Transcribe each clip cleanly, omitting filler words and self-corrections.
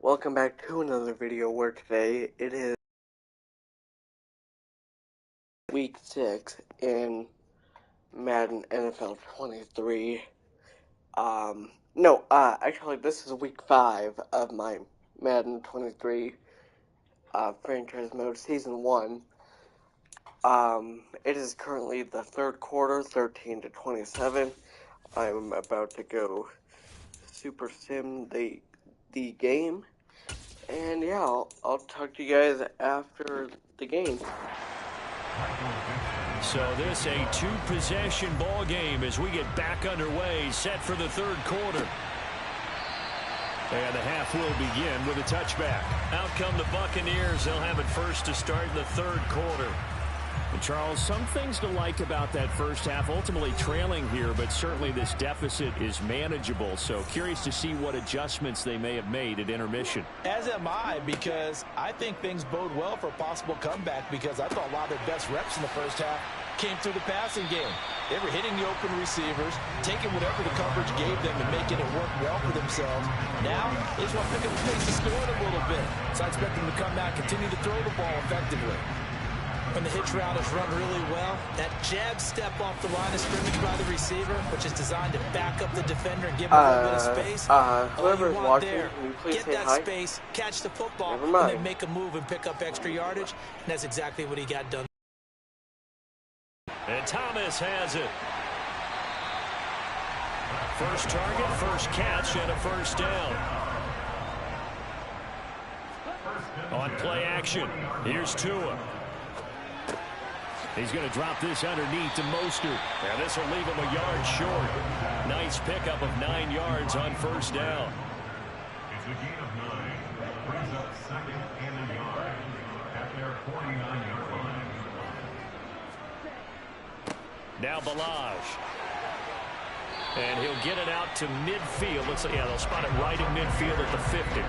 Welcome back to another video where today it is week 6 in Madden NFL 23. Actually this is week 5 of my Madden 23 franchise mode season 1. It is currently the third quarter, 13-27. I'm about to go super sim the game. And yeah, I'll talk to you guys after the game. So this a two-possession ball game as we get back underway, set for the third quarter. And the half will begin with a touchback. Out come the Buccaneers. They'll have it first to start in the third quarter. And Charles, some things to like about that first half, ultimately trailing here, but certainly this deficit is manageable. So curious to see what adjustments they may have made at intermission. As am I, because I think things bode well for a possible comeback, because I thought a lot of their best reps in the first half came through the passing game. They were hitting the open receivers, taking whatever the coverage gave them and making it work well for themselves. Now, they just want to pick up the pace of scoring a little bit. So I expect them to come back, continue to throw the ball effectively. When the hitch route is run really well, that jab step off the line of scrimmage by the receiver, which is designed to back up the defender and give him a little bit of space. Whoever's watching, can you please get say that hi? space, catch the football, and then make a move and pick up extra yardage. And that's exactly what he got done. And Thomas has it. First target, first catch, and a first down. On play action, here's Tua. He's going to drop this underneath to Mostert. Now this will leave him a yard short. Nice pickup of 9 yards on first down. It's a gain of 9. Brings up second and a yard at their 49-yard line. Now Balaj. And he'll get it out to midfield. Let's see, yeah, they'll spot it right in midfield at the 50.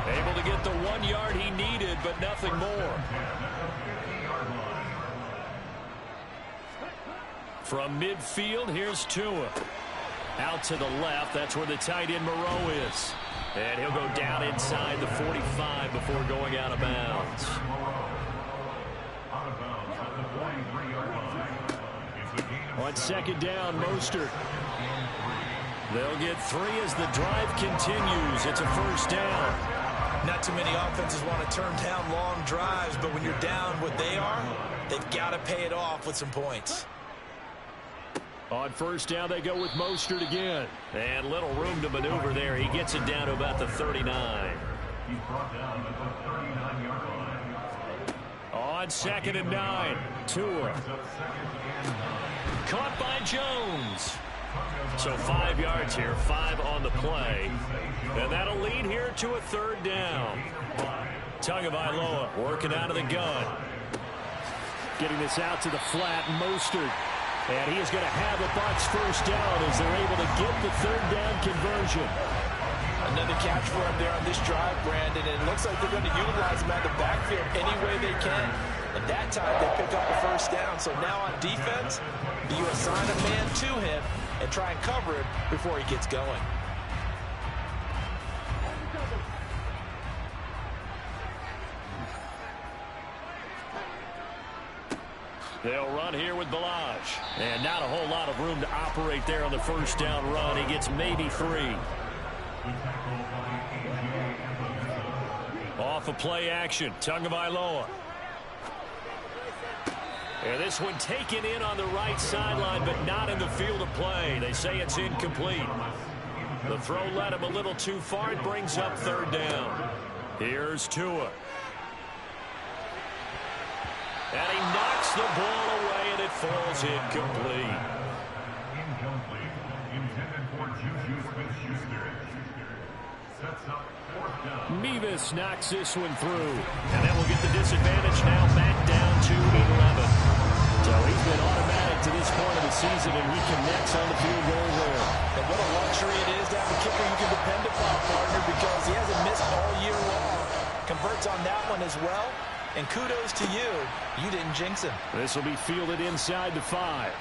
Able to get the 1 yard he needed, but nothing more. From midfield, here's Tua. Out to the left, that's where the tight end Moreau is. And he'll go down inside the 45 before going out of bounds. On second down, Mostert. They'll get 3 as the drive continues. It's a first down. Not too many offenses want to turn down long drives, but when you're down what they are, they've got to pay it off with some points. On first down, they go with Mostert again. And little room to maneuver there. He gets it down to about the 39. He's brought down at the 39-yard line. On second and 9, Tua. Caught by Jones. So 5 yards here, 5 on the play. And that'll lead here to a third down. Tagovailoa working out of the gun. Getting this out to the flat, Mostert. And he is going to have a Bucs first down as they're able to get the third down conversion. Another catch for him there on this drive, Brandon. And it looks like they're going to utilize him out of the backfield any way they can. And that time they pick up the first down. So now on defense, do you assign a man to him and try and cover him before he gets going? They'll run here with Balaj. And not a whole lot of room to operate there on the first down run. He gets maybe 3. Off of play action, Tagovailoa. And this one taken in on the right sideline, but not in the field of play. They say it's incomplete. The throw led him a little too far. It brings up third down. Here's Tua. And he knocks the ball away, and it falls incomplete. Incomplete. Intended for Juju Smith-Schuster. Sets up fourth down. Mevis knocks this one through. And that will get the disadvantage now back down to 11. So he's been automatic to this point of the season, and he connects on the field goal there. And what a luxury it is to have a kicker you can depend upon, partner, because he hasn't missed all year long. Converts on that one as well. And kudos to you. You didn't jinx him. This will be fielded inside the 5.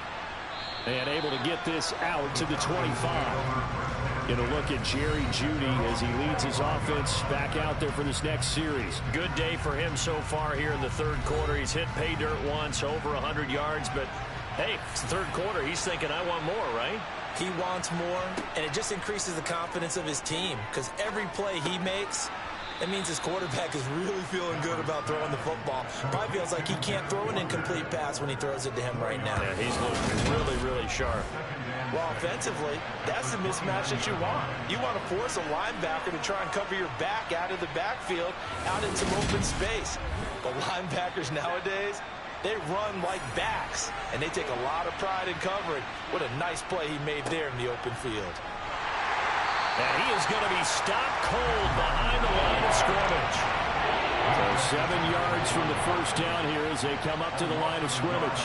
And able to get this out to the 25. Get a look at Jerry Jeudy as he leads his offense back out there for this next series. Good day for him so far here in the third quarter. He's hit pay dirt once, over 100 yards, but hey, it's the third quarter. He's thinking, I want more, right? He wants more, and it just increases the confidence of his team because every play he makes, it means his quarterback is really feeling good about throwing the football. Probably feels like he can't throw an incomplete pass when he throws it to him right now. Yeah, he's looking really, really sharp. Well, offensively, that's the mismatch that you want. You want to force a linebacker to try and cover your back out of the backfield, out in some open space. But linebackers nowadays, they run like backs, and they take a lot of pride in covering. What a nice play he made there in the open field. And he is going to be stopped cold behind the line of scrimmage. So 7 yards from the first down here as they come up to the line of scrimmage.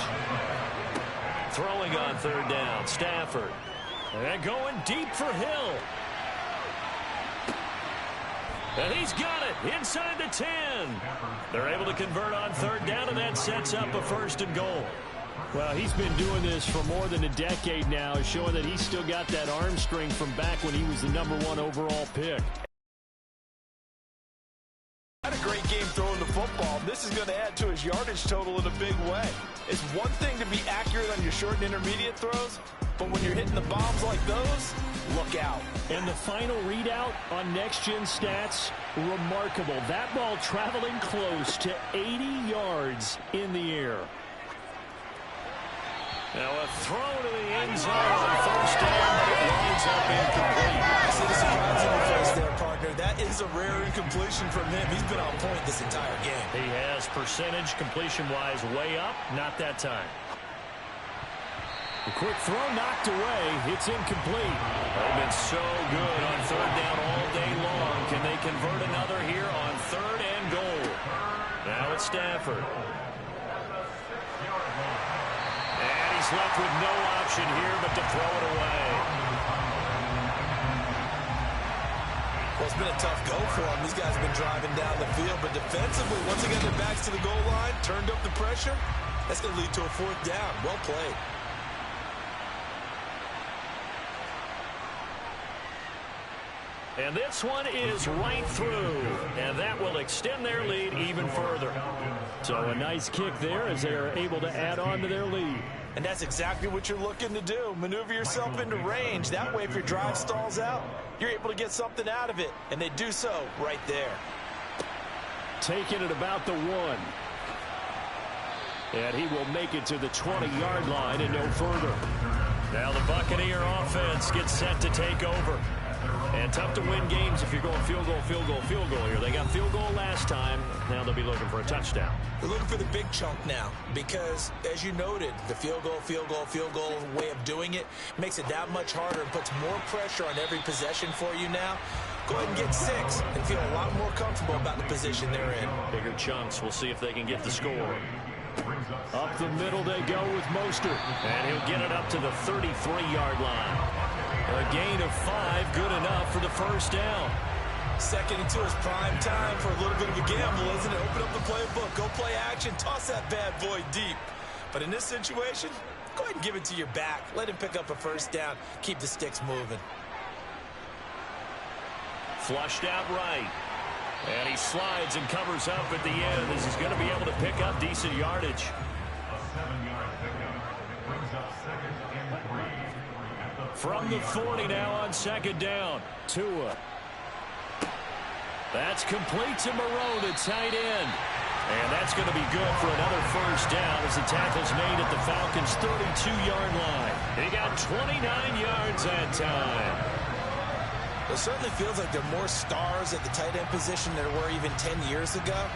Throwing on third down, Stafford. And going deep for Hill. And he's got it inside the 10. They're able to convert on third down, and that sets up a first and goal. Well, he's been doing this for more than a decade now, showing that he's still got that arm strength from back when he was the #1 overall pick. Had a great game throwing the football. This is going to add to his yardage total in a big way. It's one thing to be accurate on your short and intermediate throws, but when you're hitting the bombs like those, look out. And the final readout on next-gen stats, remarkable. That ball traveling close to 80 yards in the air. Now a throw to the end zone on first down, but it winds up incomplete. I see the surprise in your face there, partner. That is a rare incompletion from him. He's been on point this entire game. He has percentage completion-wise way up, not that time. A quick throw knocked away. It's incomplete. They've been so good on third down all day long. Can they convert another here on third and goal? Now it's Stafford. And he's left with no option here but to throw it away. Well, it's been a tough go for him. These guys have been driving down the field, but defensively, once they got their backs to the goal line, turned up the pressure, that's going to lead to a fourth down. Well played. And this one is right through, and that will extend their lead even further. So a nice kick there as they are able to add on to their lead. And that's exactly what you're looking to do. Maneuver yourself into range. That way, if your drive stalls out, you're able to get something out of it. And they do so right there. Taking it about the 1. And he will make it to the 20-yard line and no further. Now the Buccaneer offense gets set to take over. And tough to win games if you're going field goal, field goal, field goal here. They got field goal last time. Now they'll be looking for a touchdown. They're looking for the big chunk now because, as you noted, the field goal, field goal, field goal way of doing it makes it that much harder and puts more pressure on every possession for you now. Go ahead and get 6 and feel a lot more comfortable about the position they're in. Bigger chunks. We'll see if they can get the score. Up the middle they go with Mostert. And he'll get it up to the 33-yard line. A gain of 5, good enough for the first down. Second and 2 is prime time for a little bit of a gamble, isn't it? Open up the playbook, go play action, toss that bad boy deep. But in this situation, go ahead and give it to your back. Let him pick up a first down. Keep the sticks moving. Flushed out right. And he slides and covers up at the end. This is going to be able to pick up decent yardage. A 7-yard pickup brings up second and 3. From the 40 now on second down. Tua. That's complete to Moreau, the tight end. And that's going to be good for another first down as the tackle's made at the Falcons' 32-yard line. He got 29 yards that time. It certainly feels like there are more stars at the tight end position than there were even 10 years ago.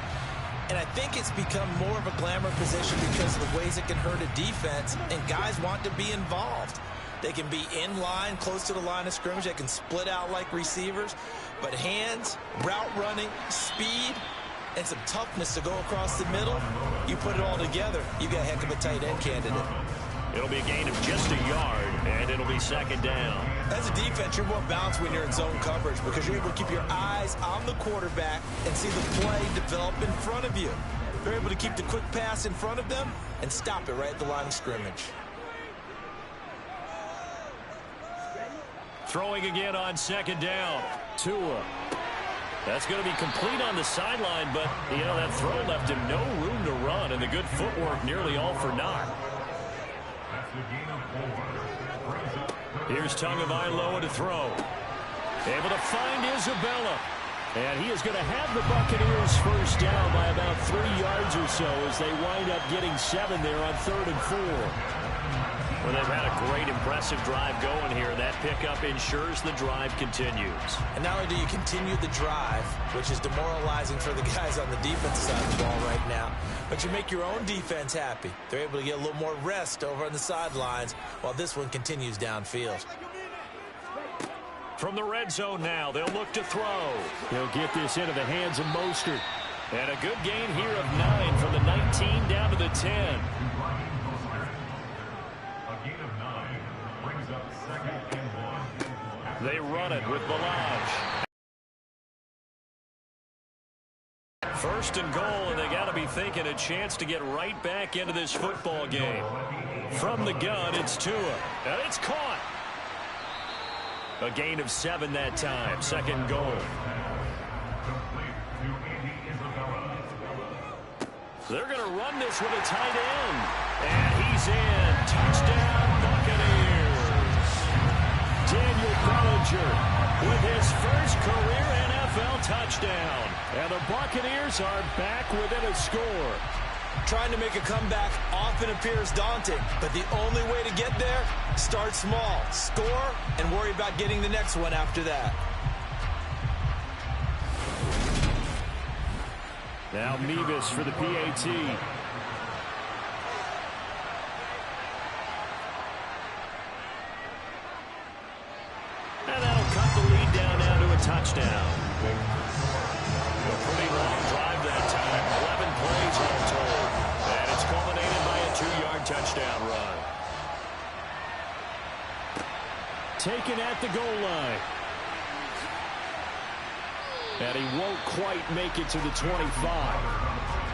And I think it's become more of a glamour position because of the ways it can hurt a defense, and guys want to be involved. They can be in line, close to the line of scrimmage. They can split out like receivers. But hands, route running, speed, and some toughness to go across the middle, you put it all together, you got a heck of a tight end candidate. It'll be a gain of just a yard, and it'll be second down. As a defense, you're more balanced when you're in zone coverage because you're able to keep your eyes on the quarterback and see the play develop in front of you. They're able to keep the quick pass in front of them and stop it right at the line of scrimmage. Throwing again on second down. Tua. That's going to be complete on the sideline, but, you know, that throw left him no room to run, and the good footwork nearly all for naught. Here's Tagovailoa to throw. Able to find Isabella. And he is going to have the Buccaneers first down by about 3 yards or so as they wind up getting 7 there on 3rd and 4. Well, they've had a great, impressive drive going here. That pickup ensures the drive continues. And not only do you continue the drive, which is demoralizing for the guys on the defensive side of the ball right now, but you make your own defense happy. They're able to get a little more rest over on the sidelines while this one continues downfield. From the red zone now, they'll look to throw. He'll get this into the hands of Mostert. And a good gain here of 9 from the 19 down to the 10. They run it with Balaj. First and goal, and they got to be thinking a chance to get right back into this football game. From the gun, it's Tua, and it's caught. A gain of 7 that time. Second goal. They're going to run this with a tight end. And he's in. Touchdown, Buccaneers. Daniel Bellinger with his first career NFL touchdown. And the Buccaneers are back within a score. Trying to make a comeback often appears daunting, but the only way to get there, start small, score, and worry about getting the next one after that. Now Mevis for the PAT. And that'll cut the lead down now to a touchdown. A pretty long drive that time. 11 plays all told. And it's culminated by a 2-yard touchdown run. Taken at the goal line. And he won't quite make it to the 25.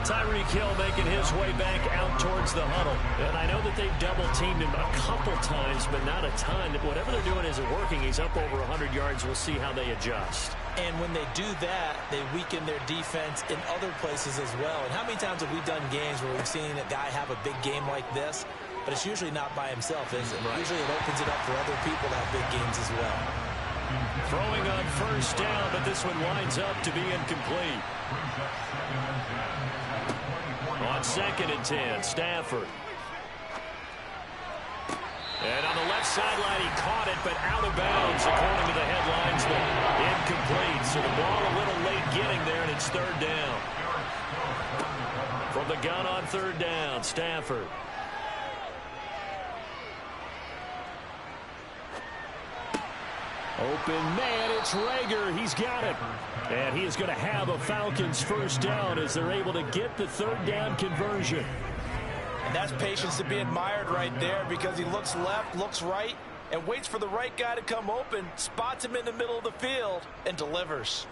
Tyreek Hill making his way back out towards the huddle. And I know that they've double-teamed him a couple times, but not a ton. Whatever they're doing isn't working. He's up over 100 yards. We'll see how they adjust. And when they do that, they weaken their defense in other places as well. And how many times have we done games where we've seen a guy have a big game like this? But it's usually not by himself, is it? Right. Usually it opens it up for other people to have big games as well. Throwing on first down, but this one winds up to be incomplete. On 2nd and 10, Stafford. And on the left sideline, he caught it, but out of bounds, according to the headlines. Incomplete, so the ball a little late getting there, and it's 3rd down. From the gun on 3rd down, Stafford. Open man, it's Rager. He's got it. And he is going to have a Falcons first down as they're able to get the 3rd down conversion. And that's patience to be admired right there because he looks left, looks right, and waits for the right guy to come open, spots him in the middle of the field, and delivers.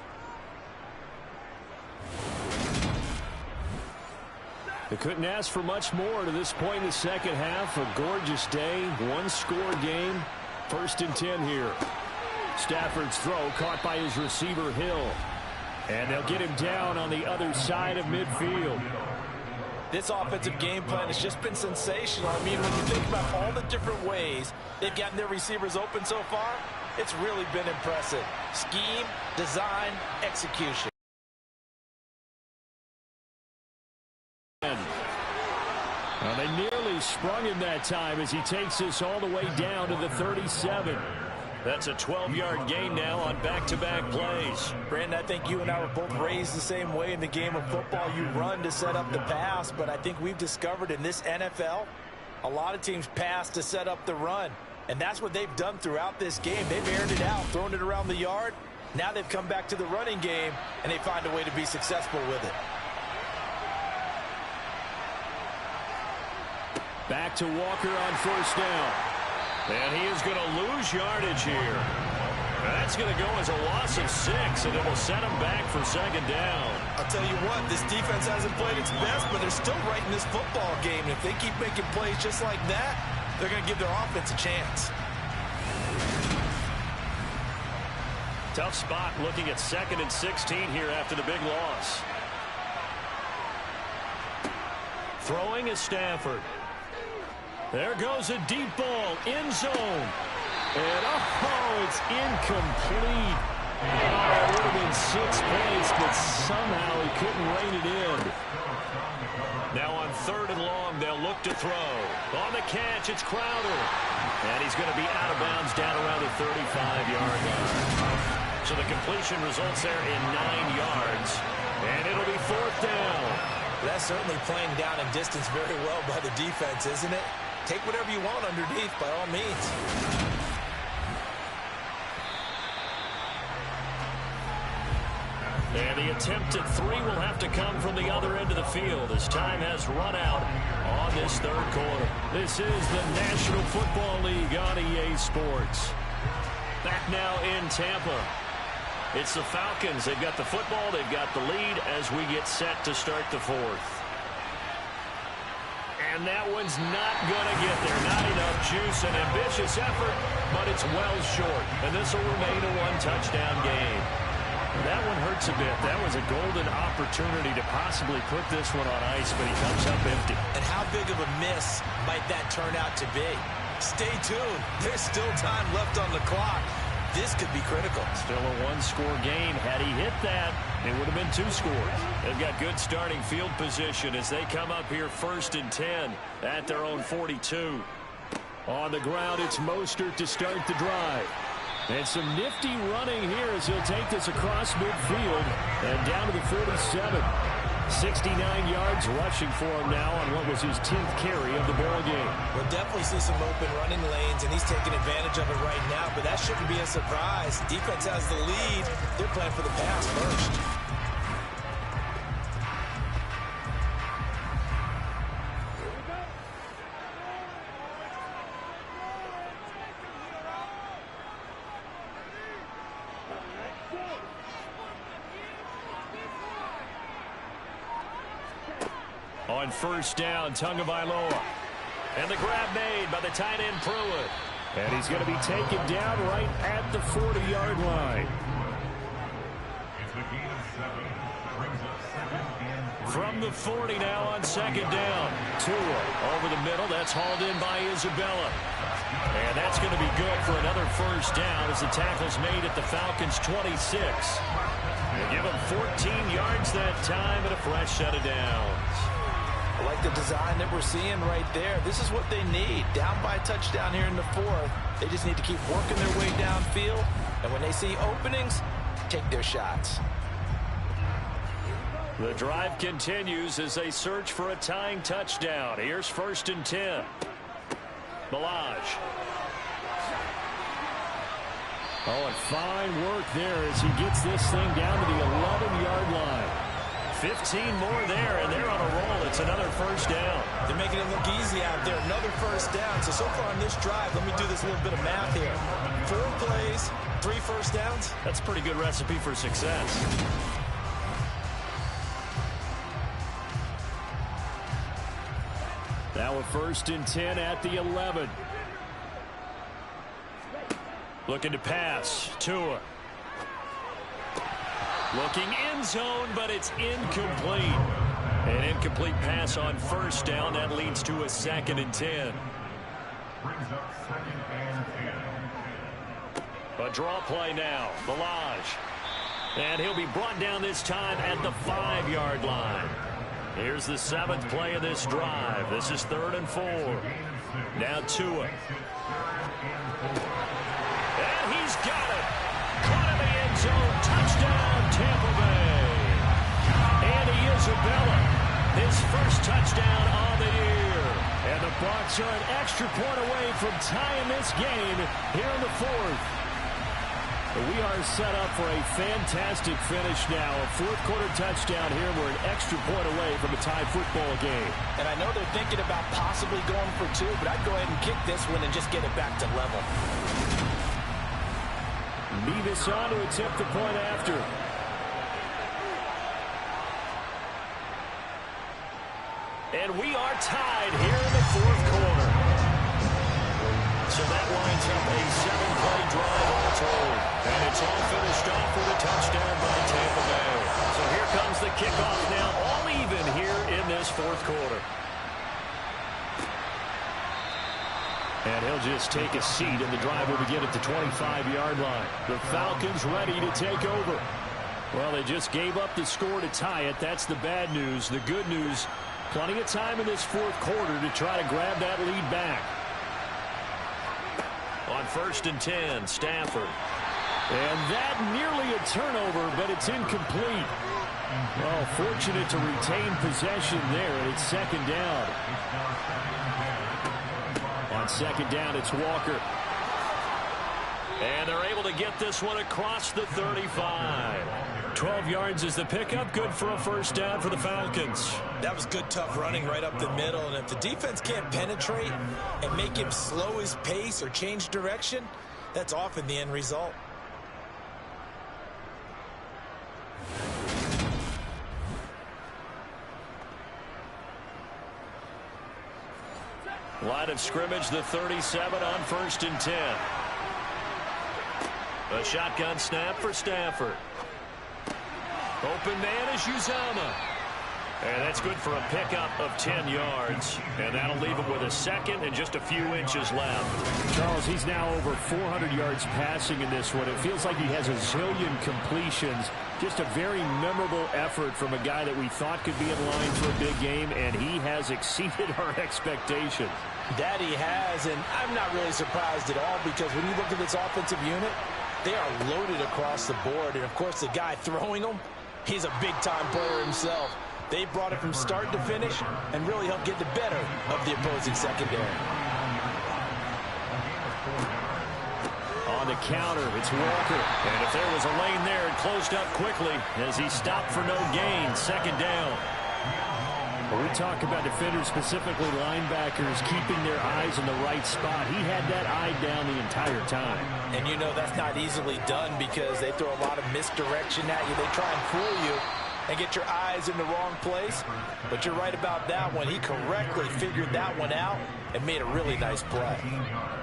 They couldn't ask for much more to this point in the second half. A gorgeous day, 1-score game. 1st and 10 here. Stafford's throw caught by his receiver, Hill. And they'll get him down on the other side of midfield. This offensive game plan has just been sensational. I mean, when you think about all the different ways they've gotten their receivers open so far, it's really been impressive. Scheme, design, execution. Well, they nearly sprung him that time as he takes this all the way down to the 37. That's a 12-yard gain now on back-to-back plays. Brandon, I think you and I were both raised the same way in the game of football. You run to set up the pass, but I think we've discovered in this NFL, a lot of teams pass to set up the run. And that's what they've done throughout this game. They've aired it out, thrown it around the yard. Now they've come back to the running game, and they find a way to be successful with it. Back to Walker on first down. And he is going to lose yardage here. That's going to go as a loss of 6, and it will set him back for 2nd down. I'll tell you what, this defense hasn't played its best, but they're still right in this football game. And if they keep making plays just like that, they're going to give their offense a chance. Tough spot looking at 2nd and 16 here after the big loss. Throwing is Stafford. There goes a deep ball, end zone. And it's incomplete. Oh, it would have been 6 points, but somehow he couldn't rein it in. Now on 3rd and long, they'll look to throw. On the catch, it's Crowder. And he's going to be out of bounds down around the 35-yard line. So the completion results there in 9 yards. And it'll be 4th down. That's certainly playing down in distance very well by the defense, isn't it? Take whatever you want underneath by all means. And the attempt at 3 will have to come from the other end of the field as time has run out on this 3rd quarter. This is the National Football League on EA Sports. Back now in Tampa. It's the Falcons. They've got the football. They've got the lead as we get set to start the 4th. And that one's not going to get there. Not enough juice. An ambitious effort, but it's well short. And this will remain a 1-touchdown game. That one hurts a bit. That was a golden opportunity to possibly put this one on ice, but he comes up empty. And how big of a miss might that turn out to be? Stay tuned. There's still time left on the clock. This could be critical. Still a 1-score game. Had he hit that, it would have been 2 scores. They've got good starting field position as they come up here 1st and 10 at their own 42. On the ground, it's Mostert to start the drive. And some nifty running here as he'll take this across midfield and down to the 47. 69 yards rushing for him now on what was his 10th carry of the ball game. We'll definitely see some open running lanes, and he's taking advantage of it right now, but that shouldn't be a surprise. Defense has the lead. They're playing for the pass first. On 1st down, Tagovailoa. And the grab made by the tight end Pruitt. And he's going to be taken down right at the 40-yard line. From the 40 now on 2nd down. Tua over the middle. That's hauled in by Isabella. And that's going to be good for another 1st down as the tackle's made at the Falcons' 26. They give him 14 yards that time and a fresh set of downs. I like the design that we're seeing right there. This is what they need. Down by a touchdown here in the 4th. They just need to keep working their way downfield. And when they see openings, take their shots. The drive continues as they search for a tying touchdown. Here's 1st and 10. Balaj. Oh, and fine work there as he gets this thing down to the 11-yard line. 15 more there, and they're on a roll. It's another 1st down. They're making it look easy out there. Another 1st down. So far on this drive, let me do this little bit of math here. 4 plays, 3 1st downs. That's a pretty good recipe for success. Now a 1st and 10 at the 11. Looking to pass. Tua. Looking end zone, but it's incomplete. An incomplete pass on 1st down. That leads to a 2nd and 10. Brings up 2nd and 10. A draw play now. Balaj. And he'll be brought down this time at the 5-yard line. Here's the 7th play of this drive. This is 3rd and 4. Now Tua. And he's got it. Caught in the end zone. Touchdown, Tampa Bay. Andy Isabella, his 1st touchdown on the year. And the Bucs are an extra point away from tying this game here in the 4th. We are set up for a fantastic finish now. A 4th quarter touchdown here. We're an extra point away from a tie football game. And I know they're thinking about possibly going for 2, but I'd go ahead and kick this one and just get it back to level. Nevis on to attempt the point after. And we are tied here in the 4th quarter. So that winds up a 7-play drive all told. And it's all finished off with a touchdown by Tampa Bay. So here comes the kickoff now, all even here in this fourth quarter. And he'll just take a seat, and the drive will begin at the 25-yard line. The Falcons ready to take over. Well, they just gave up the score to tie it. That's the bad news. The good news, plenty of time in this fourth quarter to try to grab that lead back. On 1st and 10, Stafford. And that nearly a turnover, but it's incomplete. Well, fortunate to retain possession there, and it's 2nd down. On 2nd down, it's Walker. And they're able to get this one across the 35. 12 yards is the pickup. Good for a 1st down for the Falcons. That was good, tough running right up the middle. And if the defense can't penetrate and make him slow his pace or change direction, that's often the end result. Line of scrimmage, the 37 on 1st and 10. A shotgun snap for Stafford. Open man is Uzama. And that's good for a pickup of 10 yards. And that'll leave him with a 2nd and just a few inches left. Charles, he's now over 400 yards passing in this one. It feels like he has a zillion completions. Just a very memorable effort from a guy that we thought could be in line for a big game, and he has exceeded our expectations. That he has, and I'm not really surprised at all, because when you look at this offensive unit, they are loaded across the board. And, of course, the guy throwing them, he's a big-time player himself. They brought it from start to finish and really helped get the better of the opposing secondary. On the counter, it's Walker. And if there was a lane there, it closed up quickly as he stopped for no gain. 2nd down. When we talk about defenders, specifically linebackers, keeping their eyes in the right spot, he had that eye down the entire time. And you know that's not easily done, because they throw a lot of misdirection at you. They try and fool you and get your eyes in the wrong place. But you're right about that one. He correctly figured that one out and made a really nice play.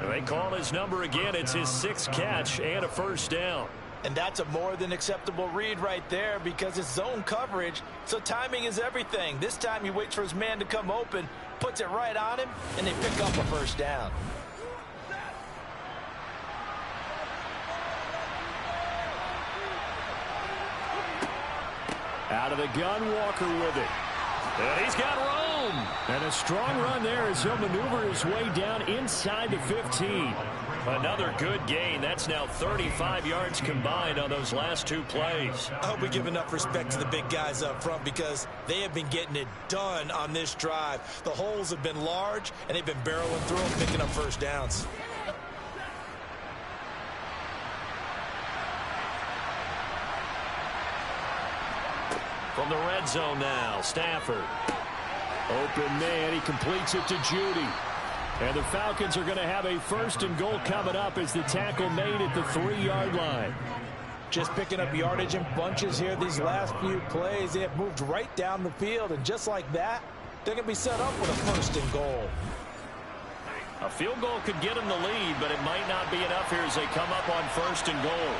They call his number again. It's his 6th catch and a 1st down. And that's a more than acceptable read right there, because it's zone coverage, so timing is everything. This time he waits for his man to come open, puts it right on him, and they pick up a 1st down. Out of the gun, Walker with it. And he's got room. And a strong run there as he'll maneuver his way down inside the 15. Another good gain. That's now 35 yards combined on those last 2 plays. I hope we give enough respect to the big guys up front, because they have been getting it done on this drive. The holes have been large, and they've been barreling through them, picking up 1st downs. From the red zone now, Stafford. Open man, he completes it to Judy. And the Falcons are going to have a 1st and goal coming up as the tackle made at the 3-yard line. Just picking up yardage in bunches here these last few plays. They have moved right down the field, and just like that, they're going to be set up with a 1st and goal. A field goal could get them the lead, but it might not be enough here as they come up on 1st and goal.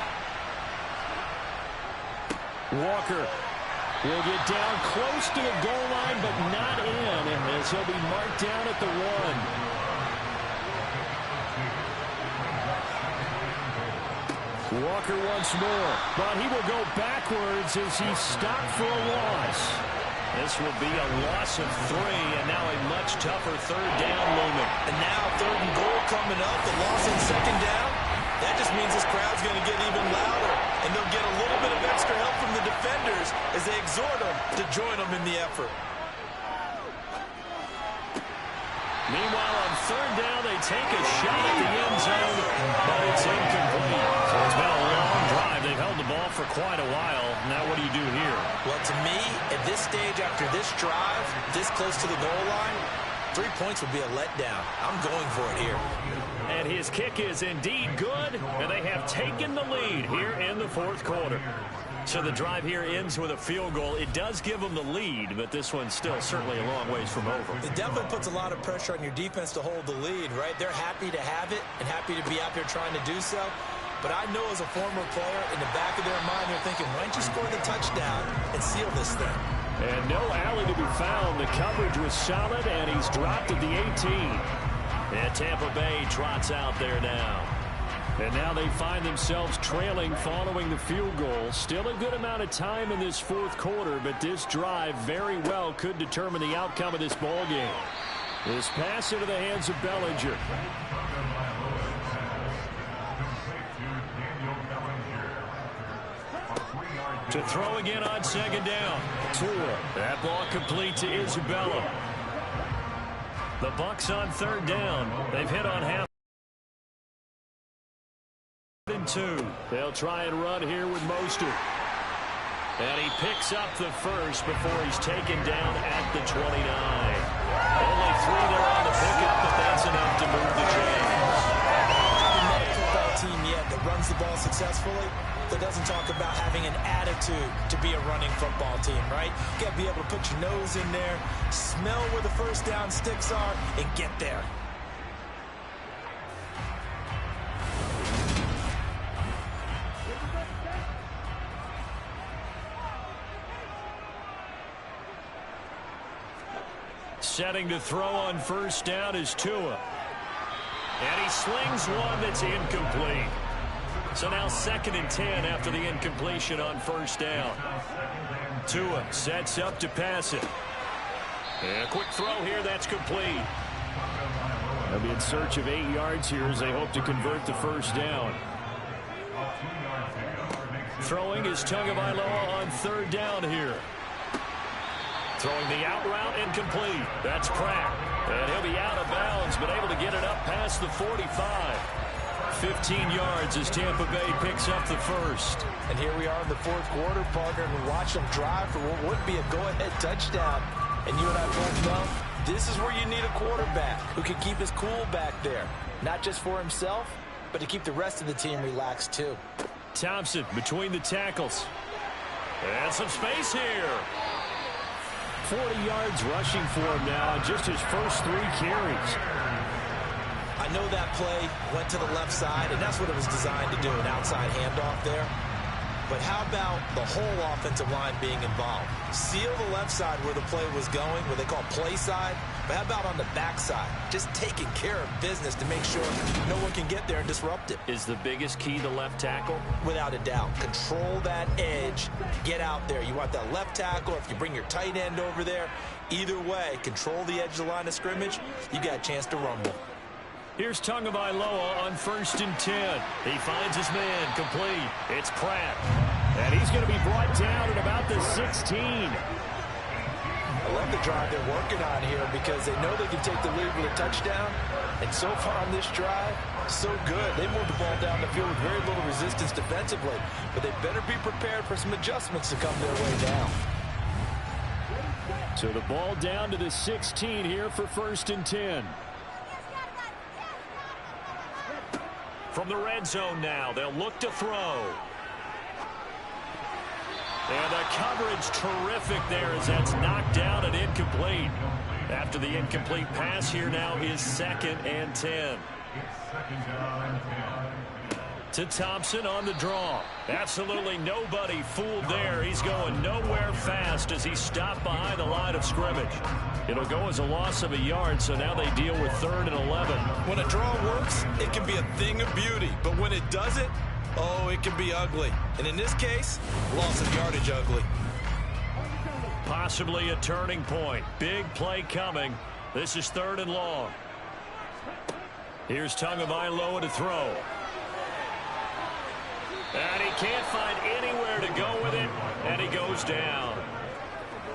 Walker will get down close to the goal line, but not in, as he'll be marked down at the 1. Walker once more, but he will go backwards as he's stopped for a loss. This will be a loss of 3, and now a much tougher 3rd down looming. And now 3rd and goal coming up, the loss in 2nd down. That just means this crowd's going to get even louder, and they'll get a little bit of extra help from the defenders as they exhort them to join them in the effort. Meanwhile, on 3rd down, they take a shot at the end zone, but it's incomplete. So it's been a long drive. They've held the ball for quite a while. Now what do you do here? Well, to me, at this stage after this drive, this close to the goal line, 3 points would be a letdown. I'm going for it here. And his kick is indeed good, and they have taken the lead here in the 4th quarter. So the drive here ends with a field goal. It does give them the lead, but this one's still certainly a long ways from over. It definitely puts a lot of pressure on your defense to hold the lead, right? They're happy to have it and happy to be out there trying to do so. But I know as a former player, in the back of their mind, they're thinking, why don't you score the touchdown and seal this thing? And no alley to be found. The coverage was solid, and he's dropped at the 18. And Tampa Bay trots out there now. And now they find themselves trailing following the field goal. Still a good amount of time in this fourth quarter, but this drive very well could determine the outcome of this ball game. This pass into the hands of Bellinger. To throw again on second down. Tua. That ball complete to Isabella. The Bucs on third down. They've hit on half. And 2. They'll try and run here with Mostert. And he picks up the first before he's taken down at the 29. Only 3 there on the pickup, but that's enough to move the chains. Not a football team yet that runs the ball successfully that doesn't talk about having an attitude to be a running football team, right? You got to be able to put your nose in there, smell where the first down sticks are, and get there. Setting to throw on first down is Tua. And he slings one that's incomplete. So now 2nd and 10 after the incompletion on first down. Tua sets up to pass it. And a quick throw here, that's complete. They'll be in search of 8 yards here as they hope to convert the first down. Throwing is Tagovailoa on third down here. Throwing the out route incomplete. That's Pratt. And he'll be out of bounds, but able to get it up past the 45. 15 yards as Tampa Bay picks up the first. And here we are in the fourth quarter, partner, and watch them drive for what would be a go-ahead touchdown. And you and I both know this is where you need a quarterback who can keep his cool back there. Not just for himself, but to keep the rest of the team relaxed too. Thompson between the tackles. And some space here. 40 yards rushing for him now, just his first 3 carries. I know that play went to the left side, and that's what it was designed to do, an outside handoff there. But how about the whole offensive line being involved? Seal the left side where the play was going, what they call play side. But how about on the back side? Just taking care of business to make sure no one can get there and disrupt it. Is the biggest key the left tackle? Without a doubt. Control that edge. Get out there. You want that left tackle. If you bring your tight end over there, either way, control the edge of the line of scrimmage. You got a chance to rumble. Here's Tagovailoa on 1st and 10. He finds his man complete. It's Pratt. And he's going to be brought down at about the 16. I love the drive they're working on here because they know they can take the lead with a touchdown. And so far on this drive, so good. They moved the ball down the field with very little resistance defensively. But they better be prepared for some adjustments to come their way down. So the ball down to the 16 here for 1st and 10. From the red zone now, they'll look to throw. And the coverage terrific there as that's knocked down and incomplete. After the incomplete pass, here now is 2nd and 10. To Thompson on the draw. Absolutely nobody fooled there. He's going nowhere fast as he's stopped behind the line of scrimmage. It'll go as a loss of a yard, so now they deal with 3rd and 11. When a draw works, it can be a thing of beauty. But when it doesn't, oh, it can be ugly. And in this case, loss of yardage ugly. Possibly a turning point. Big play coming. This is 3rd and long. Here's Tagovailoa to throw. And he can't find anywhere to go with it, and he goes down.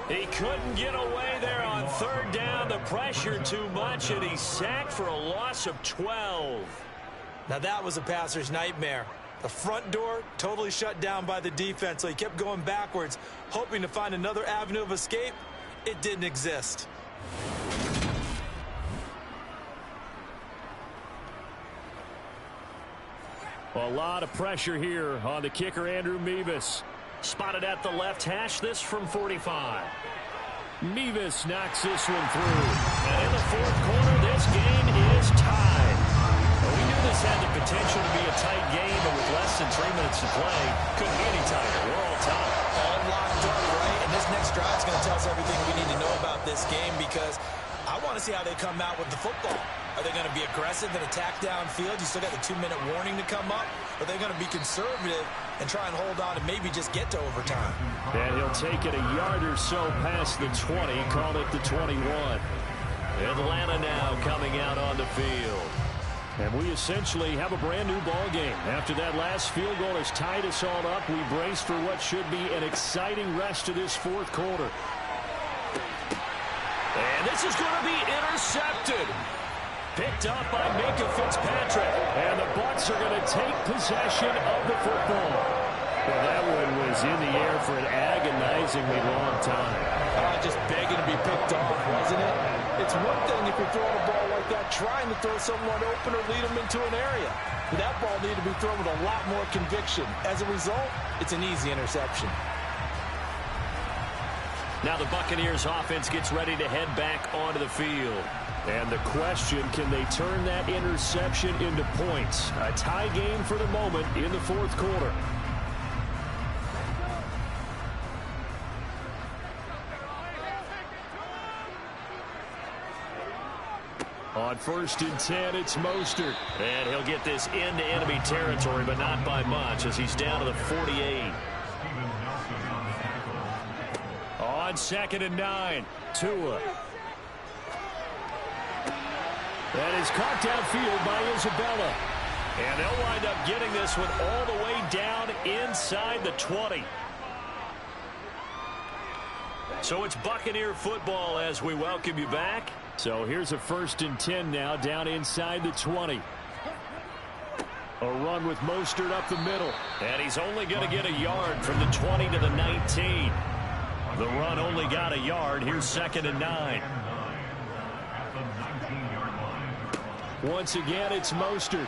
He couldn't get away there on 3rd down. The pressure too much, and he's sacked for a loss of 12. Now that was a passer's nightmare. The front door totally shut down by the defense, so he kept going backwards, hoping to find another avenue of escape. It didn't exist. A lot of pressure here on the kicker, Andrew Mevis. Spotted at the left hash, this from 45. Mevis knocks this one through. And in the fourth quarter, this game is tied. We knew this had the potential to be a tight game, but with less than 3 minutes to play, couldn't be any tighter. We're all tied. All locked up, right? And this next drive is going to tell us everything we need to know about this game, because I want to see how they come out with the football. Are they going to be aggressive and attack downfield? You still got the 2-minute warning to come up. Or are they going to be conservative and try and hold on and maybe just get to overtime? And he'll take it a yard or so past the 20, call it the 21. Atlanta now coming out on the field. And we essentially have a brand new ball game. After that last field goal has tied us all up, we brace for what should be an exciting rest of this fourth quarter. And this is going to be intercepted. Picked up by Minka Fitzpatrick. And the Bucs are going to take possession of the football. Well, that one was in the air for an agonizingly long time. Just begging to be picked off, wasn't it? It's one thing if you're throwing a ball like that, trying to throw someone open or lead them into an area. But that ball needed to be thrown with a lot more conviction. As a result, it's an easy interception. Now the Buccaneers offense gets ready to head back onto the field. And the question, can they turn that interception into points? A tie game for the moment in the fourth quarter. On 1st and 10, it's Mostert. And he'll get this into enemy territory, but not by much, as he's down to the 48. On 2nd and 9, Tua. That is caught downfield by Isabella. And they'll wind up getting this one all the way down inside the 20. So it's Buccaneer football as we welcome you back. So here's a 1st and 10 now, down inside the 20. A run with Mostert up the middle. And he's only going to get a yard from the 20 to the 19. The run only got a yard. Here's 2nd and 9. Once again, it's Mostert.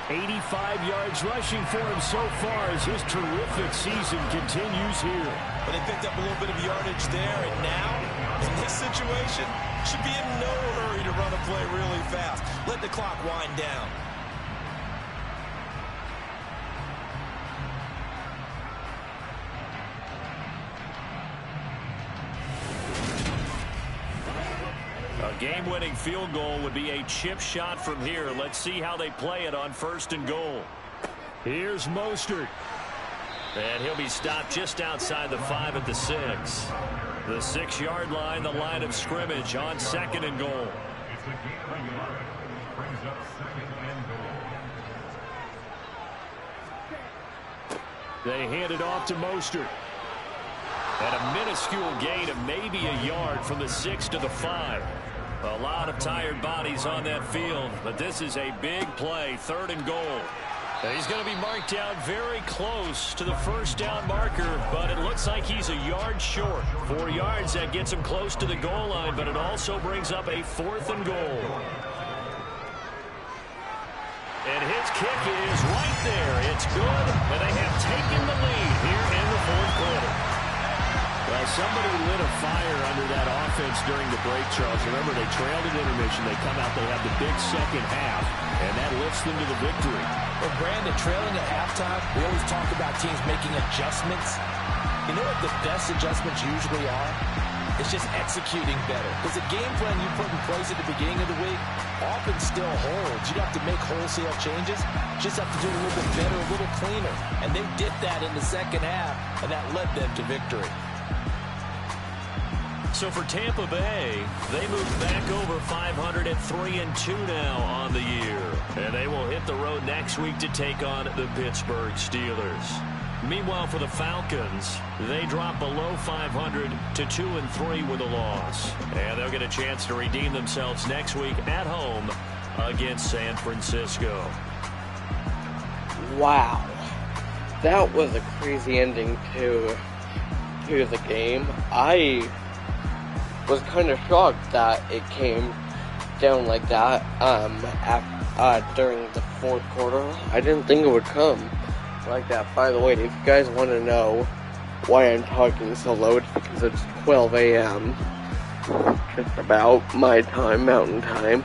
85 yards rushing for him so far as his terrific season continues here. But they picked up a little bit of yardage there, and now, in this situation, should be in no hurry to run a play really fast. Let the clock wind down. A game-winning field goal would be a chip shot from here. Let's see how they play it on 1st and goal. Here's Mostert. And he'll be stopped just outside the 5 at the 6. The 6-yard line, the line of scrimmage on 2nd and goal. It's a gain of a yard. Brings up 2nd and goal. They hand it off to Mostert. And a minuscule gain of maybe a yard from the 6 to the 5. A lot of tired bodies on that field, but this is a big play, 3rd and goal. And he's going to be marked down very close to the 1st down marker, but it looks like he's a yard short. 4 yards, that gets him close to the goal line, but it also brings up a 4th and goal. And his kick is right there. It's good, and they have taken the lead here in the 4th quarter. Well, somebody lit a fire under that offense during the break, Charles. Remember, they trailed at intermission. They come out, they have the big second half, and that lifts them to the victory. Well, Brandon, trailing at halftime, we always talk about teams making adjustments. You know what the best adjustments usually are? It's just executing better. Because the game plan you put in place at the beginning of the week often still holds. You don't have to make wholesale changes. Just have to do it a little bit better, a little cleaner. And they did that in the second half, and that led them to victory. So for Tampa Bay, they moved back over 500 at 3-2 now on the year. And they will hit the road next week to take on the Pittsburgh Steelers. Meanwhile, for the Falcons, they drop below 500 to 2-3 with a loss. And they'll get a chance to redeem themselves next week at home against San Francisco. Wow. That was a crazy ending to the game. I was kind of shocked that it came down like that during the 4th quarter. I didn't think it would come like that. By the way, if you guys want to know why I'm talking so low, it's because it's 12 a.m. just about my time, Mountain Time.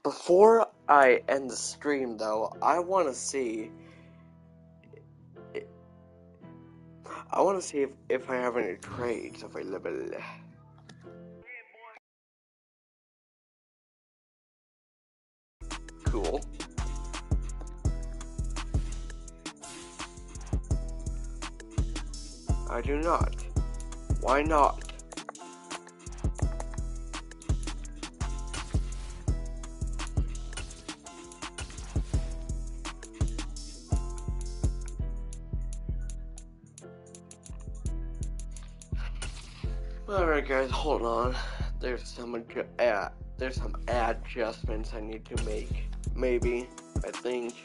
Before I end the stream, though, I want to see if I have any trades available. Cool. I do not. Why not? Alright guys, hold on. There's some adjustments I need to make. Maybe, I think.